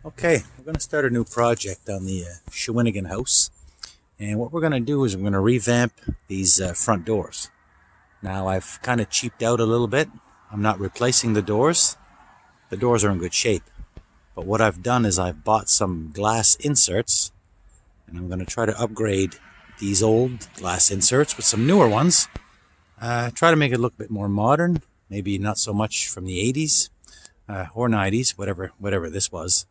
Okay, we're going to start a new project on the Shawinigan house. And what we're going to do is we're going to revamp these front doors. Now, I've kind of cheaped out a little bit. I'm not replacing the doors. The doors are in good shape. But what I've done is I've bought some glass inserts. And I'm going to try to upgrade these old glass inserts with some newer ones. Try to make it look a bit more modern. Maybe not so much from the 80s or 90s, whatever this was.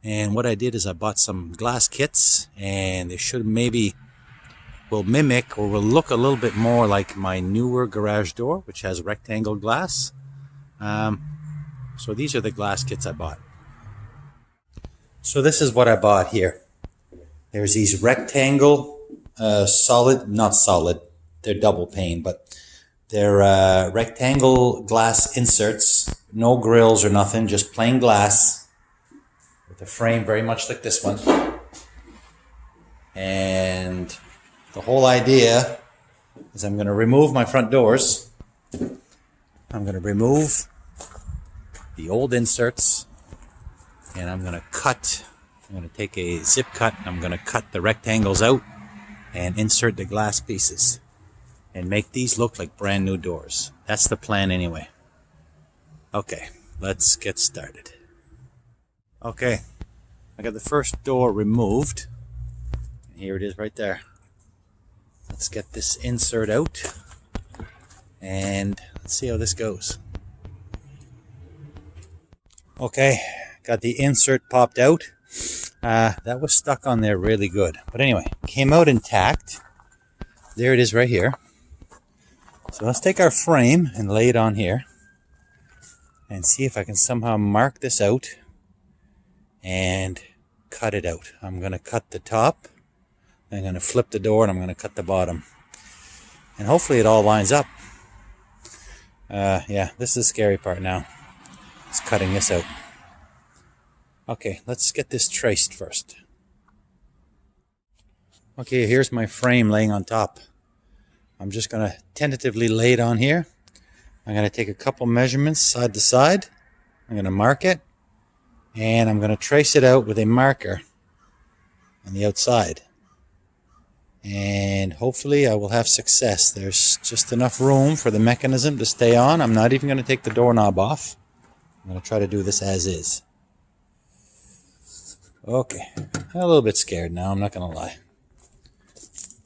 And what I did is I bought some glass kits, and they will mimic or will look a little bit more like my newer garage door, which has rectangle glass. So these are the glass kits I bought. So this is what I bought here. There's these rectangle, not solid, they're double pane, but they're rectangle glass inserts, no grills or nothing, just plain glass. With a frame very much like this one. And the whole idea is I'm going to remove my front doors. I'm going to remove the old inserts, and I'm going to take a zip cut, and I'm going to cut the rectangles out and insert the glass pieces and make these look like brand new doors. That's the plan anyway. Okay, let's get started. Okay, I got the first door removed. Here it is right there. Let's get this insert out and let's see how this goes. Okay, got the insert popped out. That was stuck on there really good. But anyway, came out intact. There it is right here. So let's take our frame and lay it on here and see if I can somehow mark this out and cut it out. I'm going to cut the top, I'm going to flip the door, and I'm going to cut the bottom. And hopefully it all lines up. Yeah, this is the scary part now. It's cutting this out. Okay, let's get this traced first. Okay, here's my frame laying on top. I'm just going to tentatively lay it on here. I'm going to take a couple measurements side to side. I'm going to mark it. And I'm going to trace it out with a marker on the outside. And hopefully I will have success. There's just enough room for the mechanism to stay on. I'm not even going to take the doorknob off. I'm going to try to do this as is. Okay, I'm a little bit scared now, I'm not going to lie.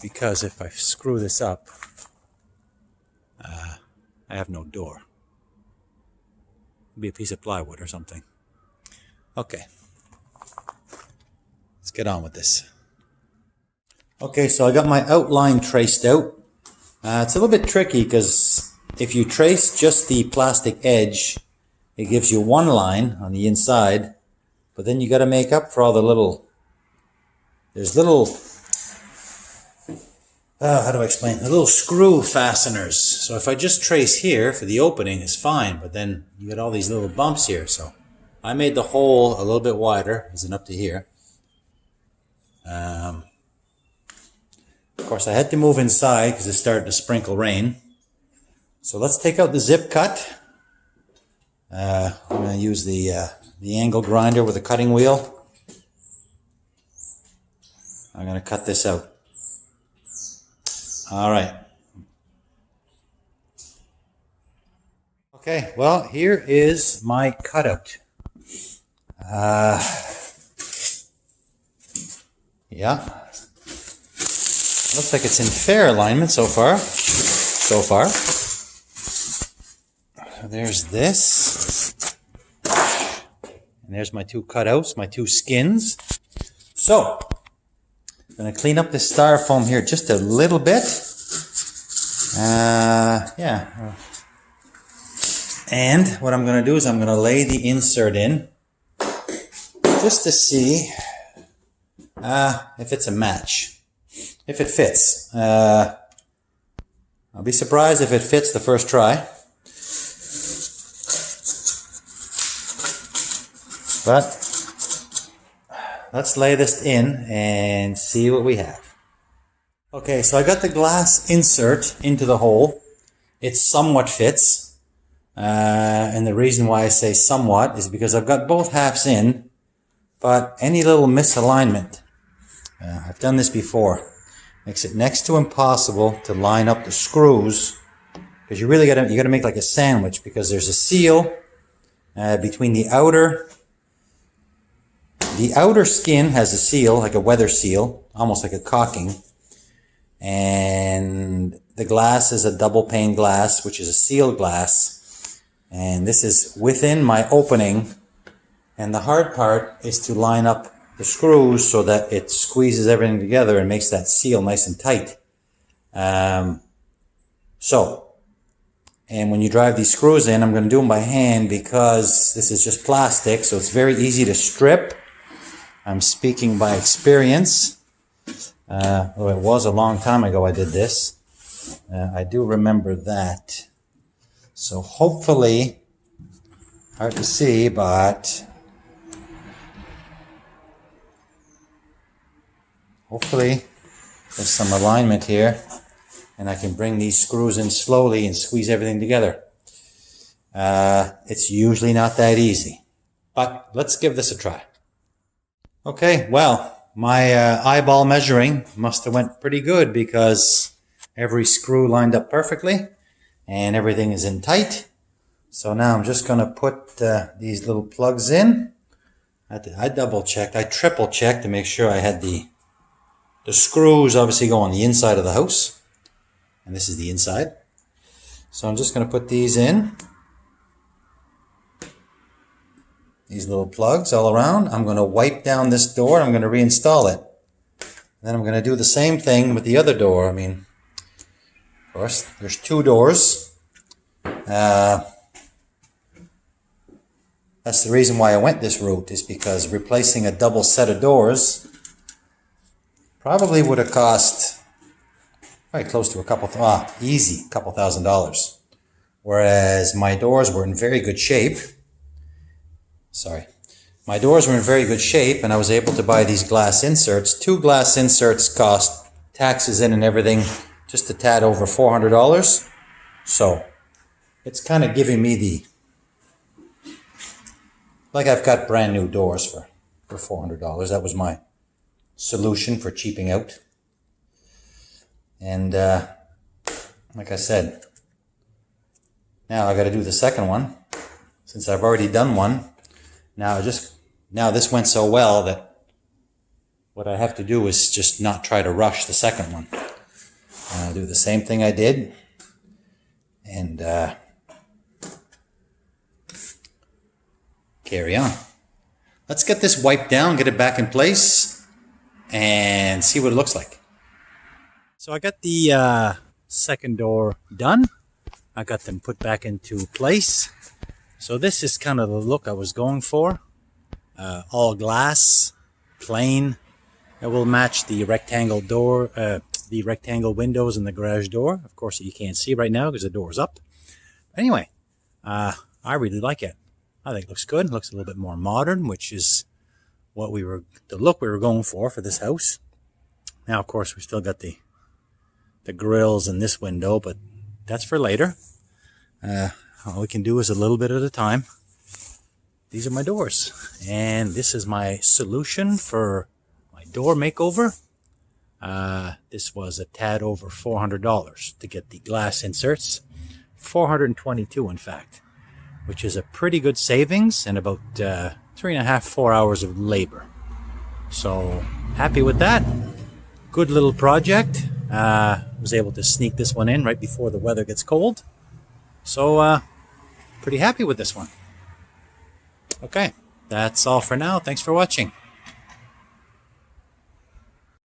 Because if I screw this up, I have no door. It'll be a piece of plywood or something. Okay, let's get on with this. Okay, so I got my outline traced out. It's a little bit tricky because if you trace just the plastic edge, it gives you one line on the inside, but then you got to make up for all the there's little, how do I explain? The little screw fasteners. So if I just trace here for the opening, it's fine, but then you got all these little bumps here, so I made the hole a little bit wider, as in up to here. Of course, I had to move inside because it's starting to sprinkle rain. So let's take out the zip cut. I'm going to use the angle grinder with a cutting wheel. I'm going to cut this out. All right. Okay, well, here is my cutout. Yeah, looks like it's in fair alignment so far. There's this, and there's my two cutouts, my two skins. So I'm going to clean up this styrofoam here just a little bit. Yeah, and what I'm going to do is I'm going to lay the insert in just to see if it's a match, if it fits. I'll be surprised if it fits the first try. But let's lay this in and see what we have. Okay, so I got the glass insert into the hole. It somewhat fits. And the reason why I say somewhat is because I've got both halves in. But any little misalignment, I've done this before, makes it next to impossible to line up the screws, because you gotta make like a sandwich, because there's a seal between the outer skin has a seal, like a weather seal, almost like a caulking, and the glass is a double pane glass, which is a sealed glass, and this is within my opening, and the hard part is to line up the screws so that it squeezes everything together and makes that seal nice and tight. And when you drive these screws in, I'm going to do them by hand because this is just plastic, so it's very easy to strip. I'm speaking by experience. Though it was a long time ago I did this. I do remember that. So hopefully, hard to see, but hopefully there's some alignment here and I can bring these screws in slowly and squeeze everything together. It's usually not that easy, but let's give this a try. Okay, well, my eyeball measuring must have went pretty good because every screw lined up perfectly and everything is in tight. So now I'm just going to put these little plugs in. I double checked, I triple checked to make sure I had the screws obviously go on the inside of the house. And this is the inside. So I'm just going to put these in. These little plugs all around. I'm going to wipe down this door. I'm going to reinstall it. Then I'm going to do the same thing with the other door. I mean, of course, there's two doors. That's the reason why I went this route, is because replacing a double set of doors probably would have cost probably close to couple $2,000. Whereas my doors were in very good shape. My doors were in very good shape, and I was able to buy these glass inserts. 2 glass inserts cost, taxes in and everything, just a tad over $400. So it's kind of giving me like I've got brand new doors for $400. That was my solution for cheaping out. And like I said, now I got to do the second one, since I've already done one. Now this went so well that what I have to do is just not try to rush the second one. I'll do the same thing I did, and carry on. Let's get this wiped down, get it back in place, and see what it looks like. So I got the second door done. I got them put back into place. So this is kind of the look I was going for. All glass, plain. It will match the rectangle door, the rectangle windows in the garage door. Of course, you can't see right now because the door's up. Anyway, I really like it. I think it looks good. It looks a little bit more modern, which is the look we were going for this house. Now, of course, we still got the grills in this window, but that's for later. All we can do is a little bit at a time. These are my doors, and this is my solution for my door makeover. This was a tad over $400 to get the glass inserts. $422 in fact, which is a pretty good savings and about 3.5-4 hours of labor. So happy with that. Good little project. Was able to sneak this one in right before the weather gets cold. So pretty happy with this one. Okay, that's all for now. Thanks for watching.